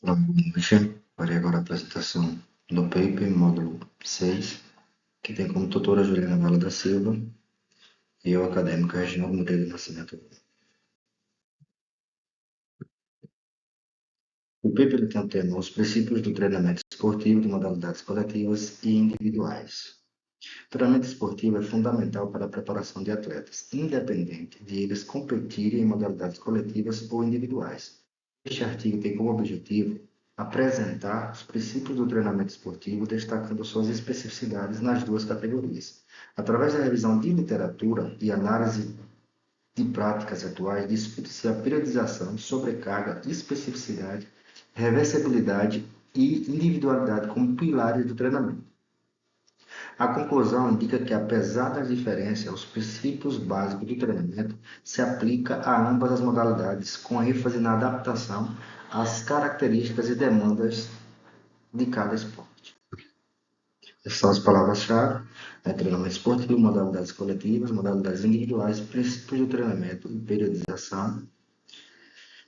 Boa noite. Farei agora a apresentação do paper, módulo 6, que tem como tutora Juliana Vala da Silva e eu, acadêmico Reginaldo Moreira do Nascimento. O paper ele tem o tema Os princípios do treinamento esportivo de modalidades coletivas e individuais. O treinamento esportivo é fundamental para a preparação de atletas, independente de eles competirem em modalidades coletivas ou individuais. Este artigo tem como objetivo apresentar os princípios do treinamento esportivo, destacando suas especificidades nas duas categorias. Através da revisão de literatura e análise de práticas atuais, discute-se a periodização, sobrecarga, especificidade, reversibilidade e individualidade como pilares do treinamento. A conclusão indica que, apesar das diferenças, os princípios básicos do treinamento se aplicam a ambas as modalidades, com ênfase na adaptação às características e demandas de cada esporte. Essas são as palavras-chave: treinamento esportivo, modalidades coletivas, modalidades individuais, princípios do treinamento e periodização.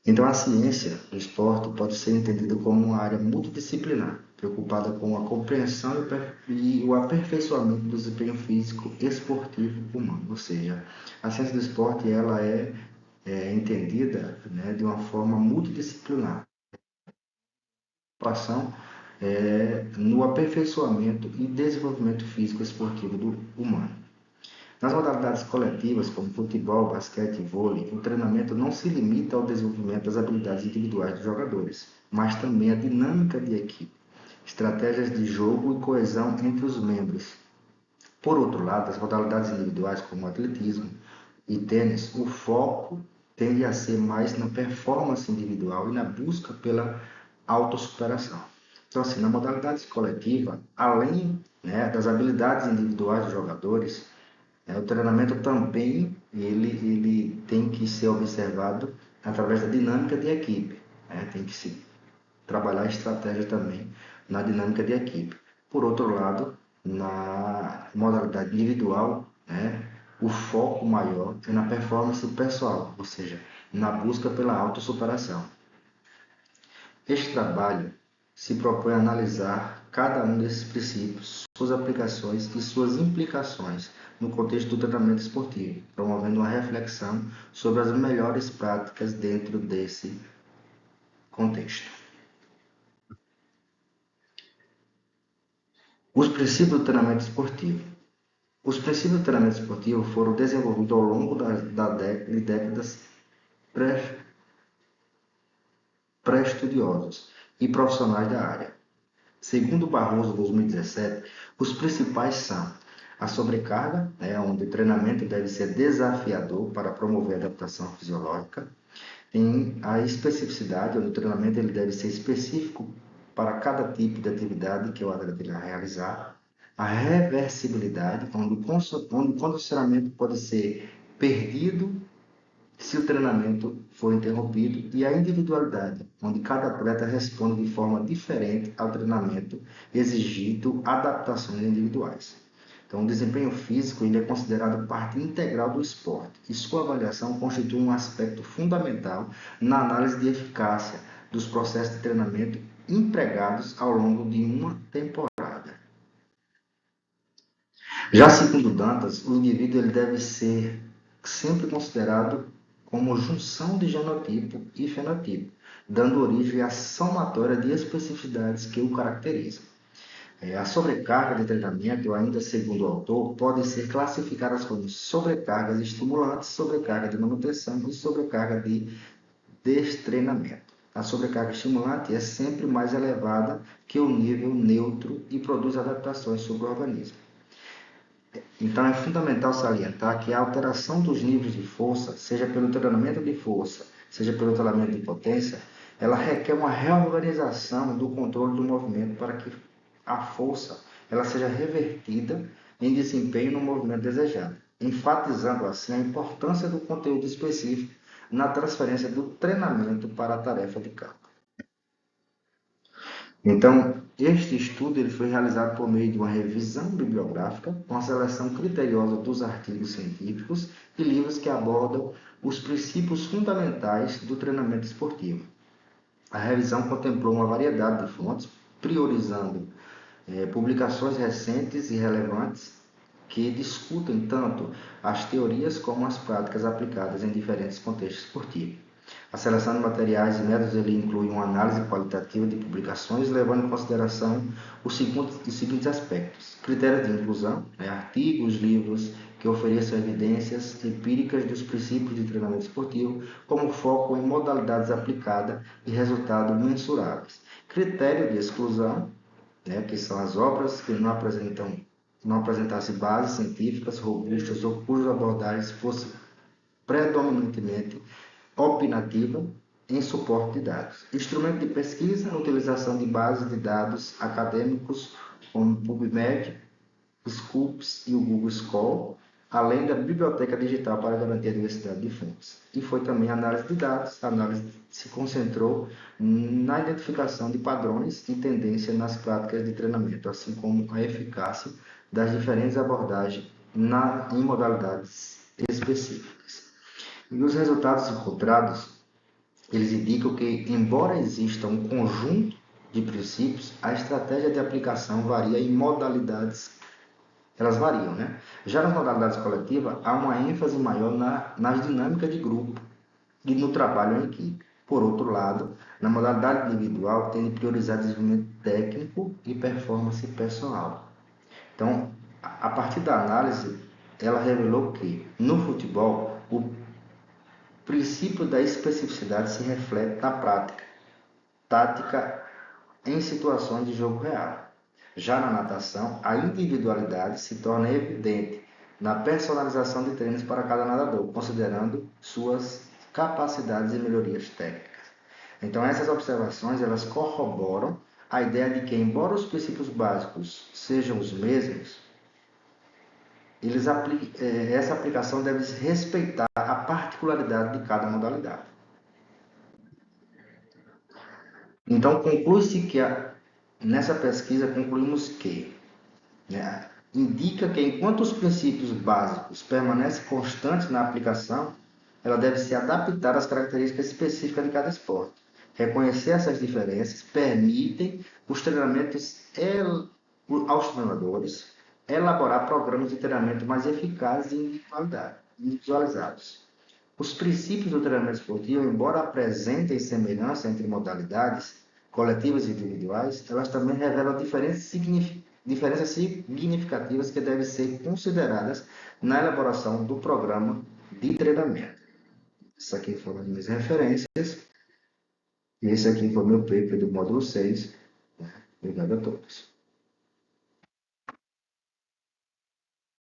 Então, a ciência do esporte pode ser entendida como uma área multidisciplinar, preocupada com a compreensão e o aperfeiçoamento do desempenho físico esportivo humano. Ou seja, a ciência do esporte ela é entendida, né, de uma forma multidisciplinar, preocupação no aperfeiçoamento e desenvolvimento físico esportivo do humano. Nas modalidades coletivas, como futebol, basquete e vôlei, o treinamento não se limita ao desenvolvimento das habilidades individuais dos jogadores, mas também à dinâmica de equipe, estratégias de jogo e coesão entre os membros. Por outro lado, as modalidades individuais, como atletismo e tênis, o foco tende a ser mais na performance individual e na busca pela autossuperação. Então, assim, na modalidade coletiva, além, né, das habilidades individuais dos jogadores, o treinamento também ele tem que ser observado através da dinâmica de equipe. Tem que se trabalhar a estratégia também na dinâmica de equipe. Por outro lado, na modalidade individual, o foco maior é na performance pessoal, ou seja, na busca pela autossuperação. Este trabalho se propõe a analisar cada um desses princípios, suas aplicações e suas implicações no contexto do treinamento esportivo, promovendo uma reflexão sobre as melhores práticas dentro desse contexto. Os princípios do treinamento esportivo. Os princípios do treinamento esportivo foram desenvolvidos ao longo de décadas pré-estudiosos e profissionais da área. Segundo Barroso, 2017, os principais são a sobrecarga, onde o treinamento deve ser desafiador para promover a adaptação fisiológica. Tem a especificidade, onde o treinamento ele deve ser específico para cada tipo de atividade que o atleta irá realizar. A reversibilidade, onde o condicionamento pode ser perdido se o treinamento for interrompido, e a individualidade, onde cada atleta responde de forma diferente ao treinamento, exigindo adaptações individuais. Então, o desempenho físico ele é considerado parte integral do esporte e sua avaliação constitui um aspecto fundamental na análise de eficácia dos processos de treinamento empregados ao longo de uma temporada. Já segundo Dantas, o indivíduo ele deve ser sempre considerado como junção de genotipo e fenotipo, dando origem à somatória de especificidades que o caracterizam. A sobrecarga de treinamento, ainda segundo o autor, pode ser classificada como sobrecargas estimulantes, sobrecarga de manutenção e sobrecarga de destreinamento. A sobrecarga estimulante é sempre mais elevada que o nível neutro e produz adaptações sobre o organismo. Então, é fundamental salientar que a alteração dos níveis de força, seja pelo treinamento de força, seja pelo treinamento de potência, ela requer uma reorganização do controle do movimento para que a força ela seja revertida em desempenho no movimento desejado, enfatizando assim a importância do conteúdo específico na transferência do treinamento para a tarefa de campo. Então, este estudo ele foi realizado por meio de uma revisão bibliográfica, com a seleção criteriosa dos artigos científicos e livros que abordam os princípios fundamentais do treinamento esportivo. A revisão contemplou uma variedade de fontes, priorizando publicações recentes e relevantes que discutem tanto as teorias como as práticas aplicadas em diferentes contextos esportivos. A seleção de materiais e métodos ele inclui uma análise qualitativa de publicações, levando em consideração os seguintes aspectos: critérios de inclusão, artigos, livros que ofereçam evidências empíricas dos princípios de treinamento esportivo, como foco em modalidades aplicadas e resultados mensuráveis. Critério de exclusão, que são as obras que não apresentassem bases científicas robustas ou cujas abordagens fossem predominantemente opinativa em suporte de dados. Instrumento de pesquisa, a utilização de bases de dados acadêmicos como PubMed, Scopus e o Google Scholar, além da biblioteca digital para garantir a diversidade de fontes. E foi também a análise de dados. A análise se concentrou na identificação de padrões e tendências nas práticas de treinamento, assim como a eficácia das diferentes abordagens em modalidades específicas. E os resultados encontrados, eles indicam que, embora exista um conjunto de princípios, a estratégia de aplicação varia em modalidades, elas variam, né? Já nas modalidades coletivas, há uma ênfase maior nas dinâmicas de grupo e no trabalho em equipe. Por outro lado, na modalidade individual, tem de priorizar desenvolvimento técnico e performance pessoal. Então, a partir da análise, ela revelou que, no futebol, o princípio da especificidade se reflete na prática, tática em situações de jogo real. Já na natação, a individualidade se torna evidente na personalização de treinos para cada nadador, considerando suas capacidades e melhorias técnicas. Então, essas observações elas corroboram a ideia de que, embora os princípios básicos sejam os mesmos, essa aplicação deve respeitar a particularidade de cada modalidade. Então, conclui-se que nessa pesquisa concluímos que indica que enquanto os princípios básicos permanecem constantes na aplicação, ela deve se adaptar às características específicas de cada esporte. Reconhecer essas diferenças permitem os treinamentos aos treinadores elaborar programas de treinamento mais eficazes e individualizados. Os princípios do treinamento esportivo, embora apresentem semelhança entre modalidades coletivas e individuais, elas também revelam diferenças significativas que devem ser consideradas na elaboração do programa de treinamento. Isso aqui foram as minhas referências. E esse aqui foi o meu paper do módulo 6. Obrigado a todos.